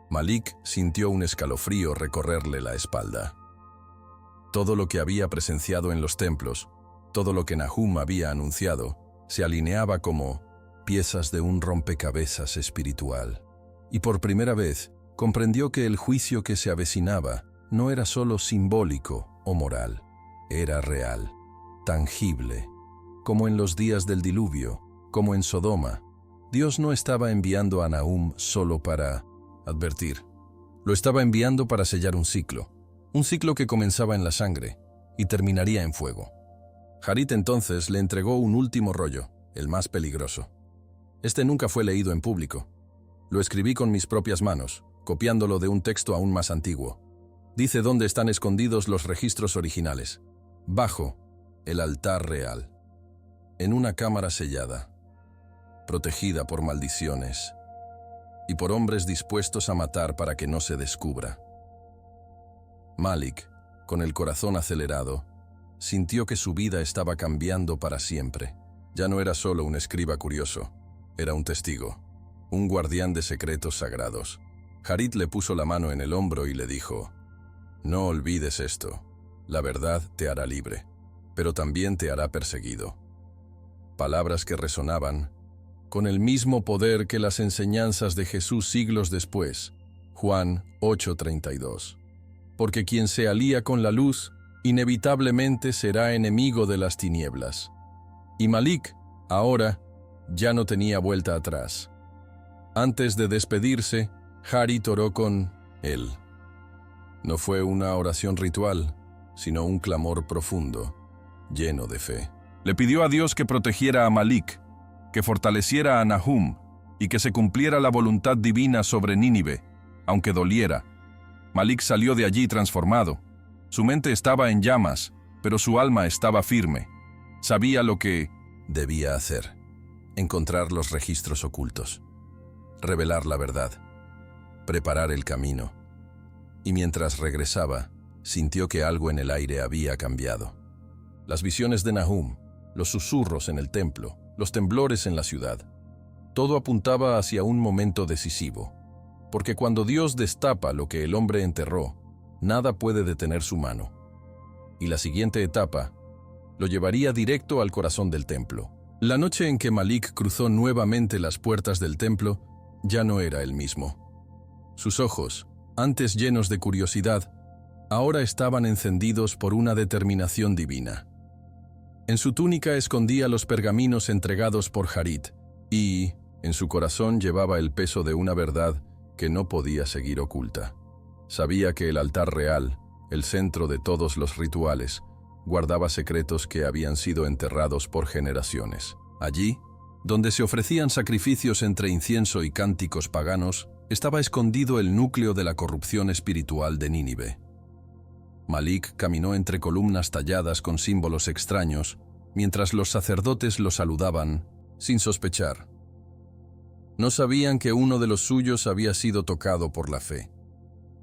Malik sintió un escalofrío recorrerle la espalda. Todo lo que había presenciado en los templos, todo lo que Nahum había anunciado, se alineaba como piezas de un rompecabezas espiritual. Y por primera vez comprendió que el juicio que se avecinaba no era solo simbólico o moral, era real, tangible. Como en los días del diluvio, como en Sodoma, Dios no estaba enviando a Nahum solo para advertir. Lo estaba enviando para sellar un ciclo que comenzaba en la sangre y terminaría en fuego. Harit entonces le entregó un último rollo, el más peligroso. Este nunca fue leído en público. Lo escribí con mis propias manos, copiándolo de un texto aún más antiguo. Dice dónde están escondidos los registros originales. Bajo el altar real. En una cámara sellada, protegida por maldiciones y por hombres dispuestos a matar para que no se descubra. Malik, con el corazón acelerado, sintió que su vida estaba cambiando para siempre. Ya no era solo un escriba curioso, era un testigo, un guardián de secretos sagrados. Harit le puso la mano en el hombro y le dijo: «No olvides esto, la verdad te hará libre, pero también te hará perseguido». Palabras que resonaban con el mismo poder que las enseñanzas de Jesús siglos después. Juan 8:32. Porque quien se alía con la luz, inevitablemente será enemigo de las tinieblas. Y Malik, ahora, ya no tenía vuelta atrás. Antes de despedirse, Harit oró con él. No fue una oración ritual, sino un clamor profundo, lleno de fe. Le pidió a Dios que protegiera a Malik, que fortaleciera a Nahum y que se cumpliera la voluntad divina sobre Nínive, aunque doliera. Malik salió de allí transformado. Su mente estaba en llamas, pero su alma estaba firme. Sabía lo que debía hacer: encontrar los registros ocultos, revelar la verdad, preparar el camino. Y mientras regresaba, sintió que algo en el aire había cambiado. Las visiones de Nahum, los susurros en el templo, los temblores en la ciudad, todo apuntaba hacia un momento decisivo. Porque cuando Dios destapa lo que el hombre enterró, nada puede detener su mano. Y la siguiente etapa lo llevaría directo al corazón del templo. La noche en que Malik cruzó nuevamente las puertas del templo, ya no era el mismo. Sus ojos, antes llenos de curiosidad, ahora estaban encendidos por una determinación divina. En su túnica escondía los pergaminos entregados por Harit, y en su corazón llevaba el peso de una verdad que no podía seguir oculta. Sabía que el altar real, el centro de todos los rituales, guardaba secretos que habían sido enterrados por generaciones. Allí, donde se ofrecían sacrificios entre incienso y cánticos paganos, estaba escondido el núcleo de la corrupción espiritual de Nínive. Malik caminó entre columnas talladas con símbolos extraños, mientras los sacerdotes lo saludaban, sin sospechar. No sabían que uno de los suyos había sido tocado por la fe,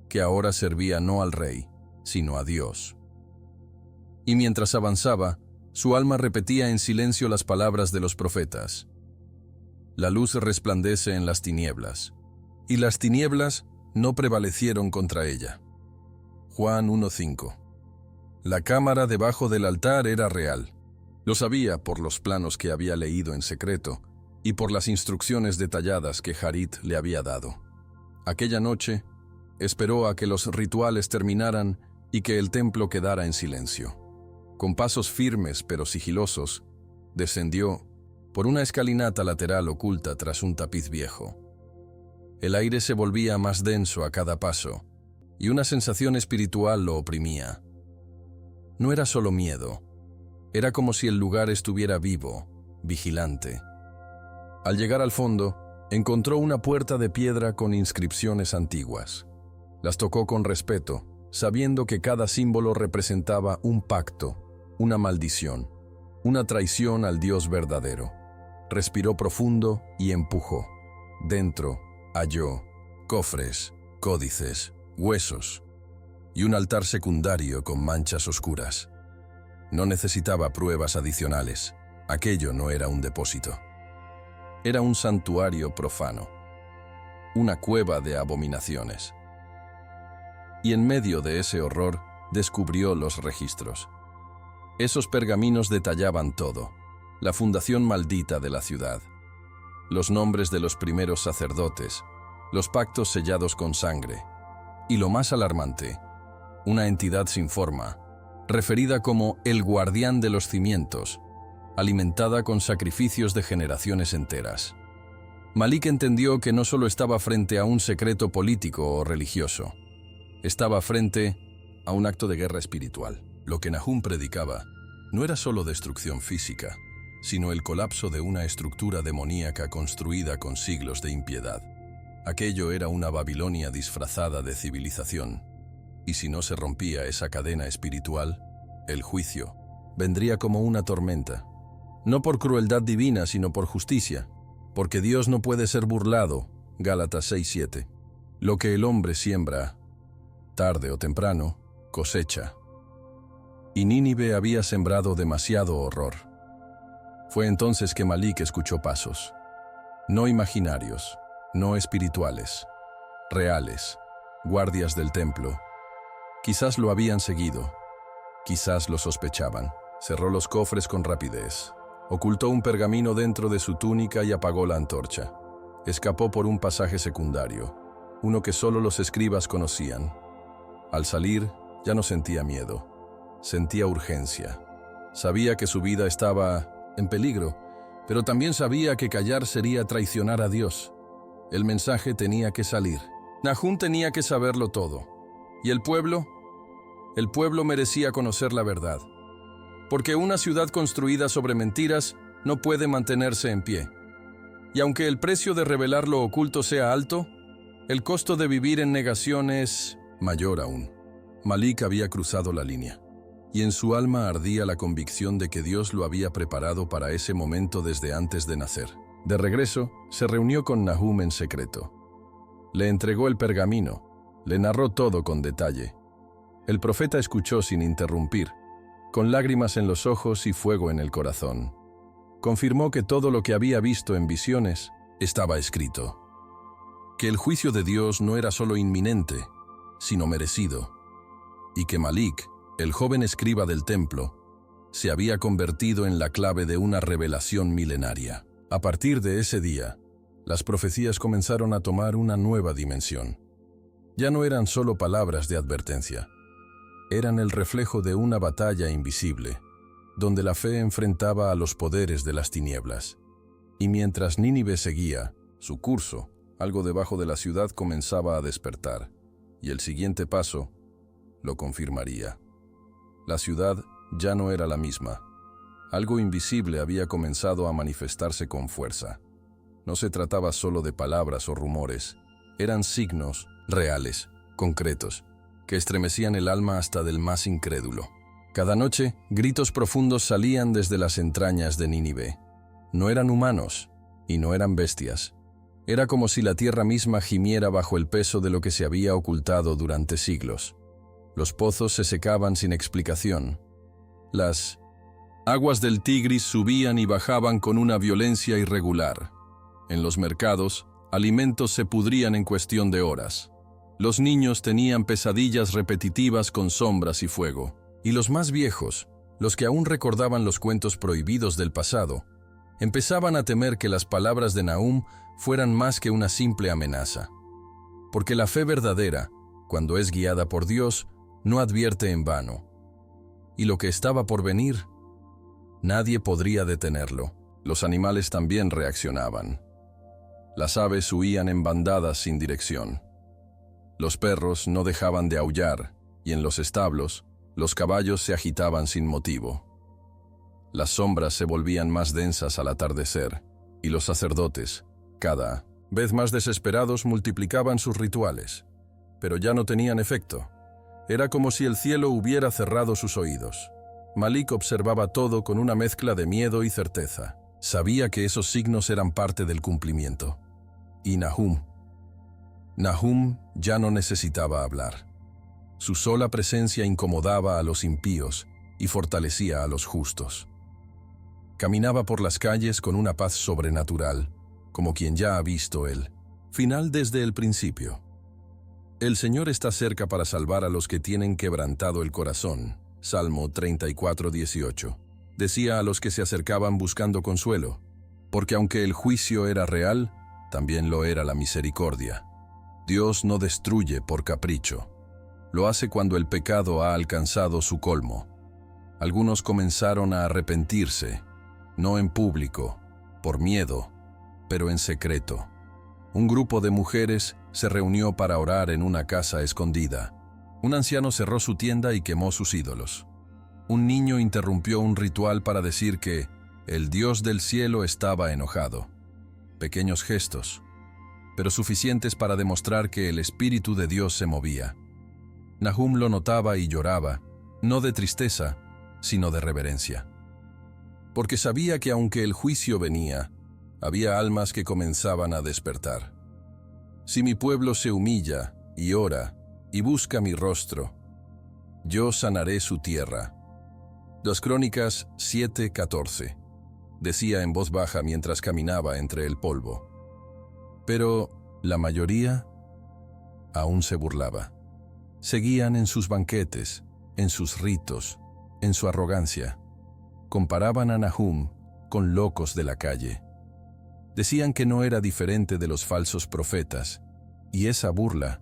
que ahora servía no al rey, sino a Dios. Y mientras avanzaba, su alma repetía en silencio las palabras de los profetas. La luz resplandece en las tinieblas, y las tinieblas no prevalecieron contra ella. Juan 1:5. La cámara debajo del altar era real. Lo sabía por los planos que había leído en secreto y por las instrucciones detalladas que Harit le había dado. Aquella noche, esperó a que los rituales terminaran y que el templo quedara en silencio. Con pasos firmes pero sigilosos, descendió por una escalinata lateral oculta tras un tapiz viejo. El aire se volvía más denso a cada paso, y una sensación espiritual lo oprimía. No era solo miedo, era como si el lugar estuviera vivo, vigilante. Al llegar al fondo, encontró una puerta de piedra con inscripciones antiguas. Las tocó con respeto, sabiendo que cada símbolo representaba un pacto, una maldición, una traición al Dios verdadero. Respiró profundo y empujó. Dentro halló cofres, códices, huesos y un altar secundario con manchas oscuras. No necesitaba pruebas adicionales. Aquello no era un depósito. Era un santuario profano, una cueva de abominaciones. Y en medio de ese horror descubrió los registros. Esos pergaminos detallaban todo: la fundación maldita de la ciudad, los nombres de los primeros sacerdotes, los pactos sellados con sangre, y lo más alarmante, una entidad sin forma, referida como el guardián de los cimientos, alimentada con sacrificios de generaciones enteras. Malik entendió que no solo estaba frente a un secreto político o religioso, estaba frente a un acto de guerra espiritual. Lo que Nahum predicaba no era solo destrucción física, sino el colapso de una estructura demoníaca construida con siglos de impiedad. Aquello era una Babilonia disfrazada de civilización, y si no se rompía esa cadena espiritual, el juicio vendría como una tormenta. No por crueldad divina, sino por justicia, porque Dios no puede ser burlado. Gálatas 6:7. Lo que el hombre siembra, tarde o temprano, cosecha. Y Nínive había sembrado demasiado horror. Fue entonces que Malik escuchó pasos, no imaginarios, no espirituales, reales, guardias del templo. Quizás lo habían seguido, quizás lo sospechaban. Cerró los cofres con rapidez, ocultó un pergamino dentro de su túnica y apagó la antorcha. Escapó por un pasaje secundario, uno que solo los escribas conocían. Al salir, ya no sentía miedo, sentía urgencia. Sabía que su vida estaba en peligro, pero también sabía que callar sería traicionar a Dios. El mensaje tenía que salir. Nahum tenía que saberlo todo. ¿Y el pueblo? El pueblo merecía conocer la verdad. Porque una ciudad construida sobre mentiras no puede mantenerse en pie. Y aunque el precio de revelar lo oculto sea alto, el costo de vivir en negación es mayor aún. Malik había cruzado la línea, y en su alma ardía la convicción de que Dios lo había preparado para ese momento desde antes de nacer. De regreso, se reunió con Nahum en secreto. Le entregó el pergamino, le narró todo con detalle. El profeta escuchó sin interrumpir, con lágrimas en los ojos y fuego en el corazón. Confirmó que todo lo que había visto en visiones estaba escrito. Que el juicio de Dios no era solo inminente, sino merecido. Y que Malik, el joven escriba del templo, se había convertido en la clave de una revelación milenaria. A partir de ese día, las profecías comenzaron a tomar una nueva dimensión. Ya no eran solo palabras de advertencia. Eran el reflejo de una batalla invisible, donde la fe enfrentaba a los poderes de las tinieblas. Y mientras Nínive seguía su curso, algo debajo de la ciudad comenzaba a despertar, y el siguiente paso lo confirmaría. La ciudad ya no era la misma. Algo invisible había comenzado a manifestarse con fuerza. No se trataba solo de palabras o rumores, eran signos reales, concretos, que estremecían el alma hasta del más incrédulo. Cada noche, gritos profundos salían desde las entrañas de Nínive. No eran humanos, y no eran bestias. Era como si la tierra misma gimiera bajo el peso de lo que se había ocultado durante siglos. Los pozos se secaban sin explicación. Las aguas del Tigris subían y bajaban con una violencia irregular. En los mercados, alimentos se pudrían en cuestión de horas. Los niños tenían pesadillas repetitivas con sombras y fuego. Y los más viejos, los que aún recordaban los cuentos prohibidos del pasado, empezaban a temer que las palabras de Nahum fueran más que una simple amenaza. Porque la fe verdadera, cuando es guiada por Dios, no advierte en vano. Y lo que estaba por venir, nadie podría detenerlo. Los animales también reaccionaban. Las aves huían en bandadas sin dirección. Los perros no dejaban de aullar, y en los establos, los caballos se agitaban sin motivo. Las sombras se volvían más densas al atardecer, y los sacerdotes, cada vez más desesperados, multiplicaban sus rituales. Pero ya no tenían efecto. Era como si el cielo hubiera cerrado sus oídos. Malik observaba todo con una mezcla de miedo y certeza. Sabía que esos signos eran parte del cumplimiento. Y Nahum ya no necesitaba hablar. Su sola presencia incomodaba a los impíos y fortalecía a los justos. Caminaba por las calles con una paz sobrenatural, como quien ya ha visto el final desde el principio. El Señor está cerca para salvar a los que tienen quebrantado el corazón. Salmo 34:18. Decía a los que se acercaban buscando consuelo, porque aunque el juicio era real, también lo era la misericordia. Dios no destruye por capricho. Lo hace cuando el pecado ha alcanzado su colmo. Algunos comenzaron a arrepentirse, no en público, por miedo, pero en secreto. Un grupo de mujeres se reunió para orar en una casa escondida. Un anciano cerró su tienda y quemó sus ídolos. Un niño interrumpió un ritual para decir que el Dios del cielo estaba enojado. Pequeños gestos, pero suficientes para demostrar que el Espíritu de Dios se movía. Nahum lo notaba y lloraba, no de tristeza, sino de reverencia. Porque sabía que aunque el juicio venía, había almas que comenzaban a despertar. Si mi pueblo se humilla y ora y busca mi rostro, yo sanaré su tierra. 2 Crónicas 7:14. decía en voz baja mientras caminaba entre el polvo. Pero la mayoría aún se burlaba. Seguían en sus banquetes, en sus ritos, en su arrogancia. Comparaban a Nahum con locos de la calle. Decían que no era diferente de los falsos profetas, y esa burla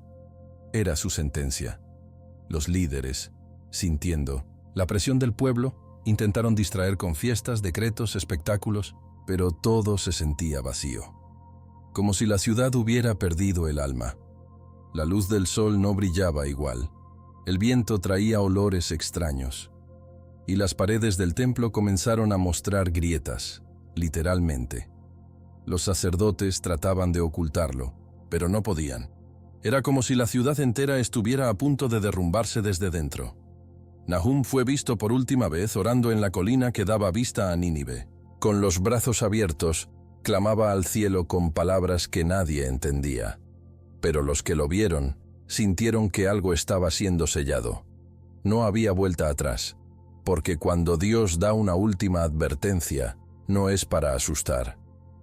era su sentencia. Los líderes, sintiendo la presión del pueblo, intentaron distraer con fiestas, decretos, espectáculos, pero todo se sentía vacío. Como si la ciudad hubiera perdido el alma. La luz del sol no brillaba igual. El viento traía olores extraños. Y las paredes del templo comenzaron a mostrar grietas, literalmente. Los sacerdotes trataban de ocultarlo, pero no podían. Era como si la ciudad entera estuviera a punto de derrumbarse desde dentro. Nahum fue visto por última vez orando en la colina que daba vista a Nínive. Con los brazos abiertos, clamaba al cielo con palabras que nadie entendía. Pero los que lo vieron, sintieron que algo estaba siendo sellado. No había vuelta atrás, porque cuando Dios da una última advertencia, no es para asustar,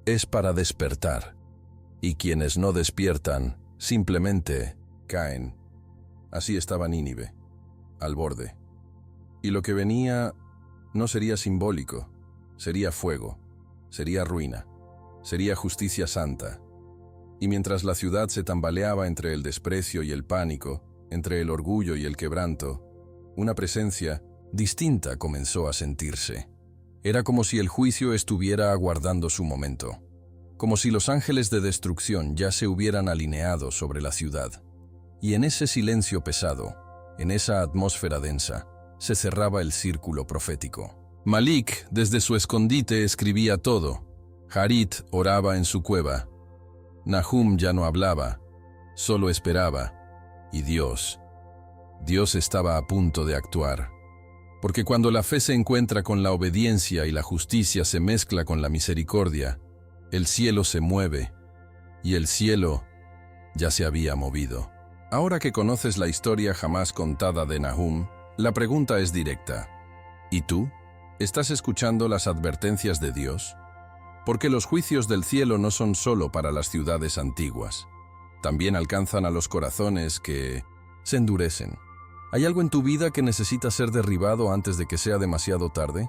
es para despertar. Y quienes no despiertan, simplemente caen. Así estaba Nínive, al borde. Y lo que venía no sería simbólico, sería fuego, sería ruina, sería justicia santa. Y mientras la ciudad se tambaleaba entre el desprecio y el pánico, entre el orgullo y el quebranto, una presencia distinta comenzó a sentirse. Era como si el juicio estuviera aguardando su momento, como si los ángeles de destrucción ya se hubieran alineado sobre la ciudad. Y en ese silencio pesado, en esa atmósfera densa, se cerraba el círculo profético. Malik, desde su escondite, escribía todo. Harit oraba en su cueva. Nahum ya no hablaba, solo esperaba. Y Dios estaba a punto de actuar. Porque cuando la fe se encuentra con la obediencia y la justicia se mezcla con la misericordia, el cielo se mueve, y el cielo ya se había movido. Ahora que conoces la historia jamás contada de Nahum, la pregunta es directa. ¿Y tú? ¿Estás escuchando las advertencias de Dios? Porque los juicios del cielo no son solo para las ciudades antiguas. También alcanzan a los corazones que se endurecen. ¿Hay algo en tu vida que necesita ser derribado antes de que sea demasiado tarde?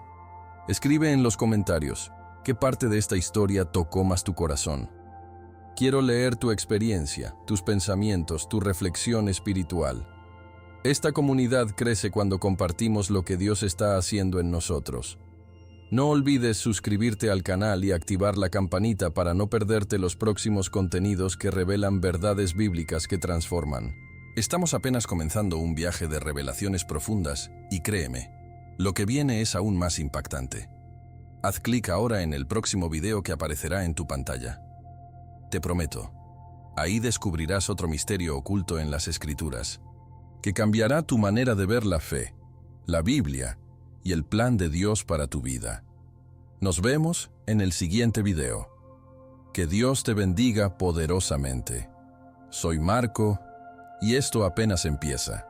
Escribe en los comentarios qué parte de esta historia tocó más tu corazón. Quiero leer tu experiencia, tus pensamientos, tu reflexión espiritual. Esta comunidad crece cuando compartimos lo que Dios está haciendo en nosotros. No olvides suscribirte al canal y activar la campanita para no perderte los próximos contenidos que revelan verdades bíblicas que transforman. Estamos apenas comenzando un viaje de revelaciones profundas y créeme, lo que viene es aún más impactante. Haz clic ahora en el próximo video que aparecerá en tu pantalla. Te prometo, ahí descubrirás otro misterio oculto en las Escrituras, que cambiará tu manera de ver la fe, la Biblia y el plan de Dios para tu vida. Nos vemos en el siguiente video. Que Dios te bendiga poderosamente. Soy Marco y esto apenas empieza.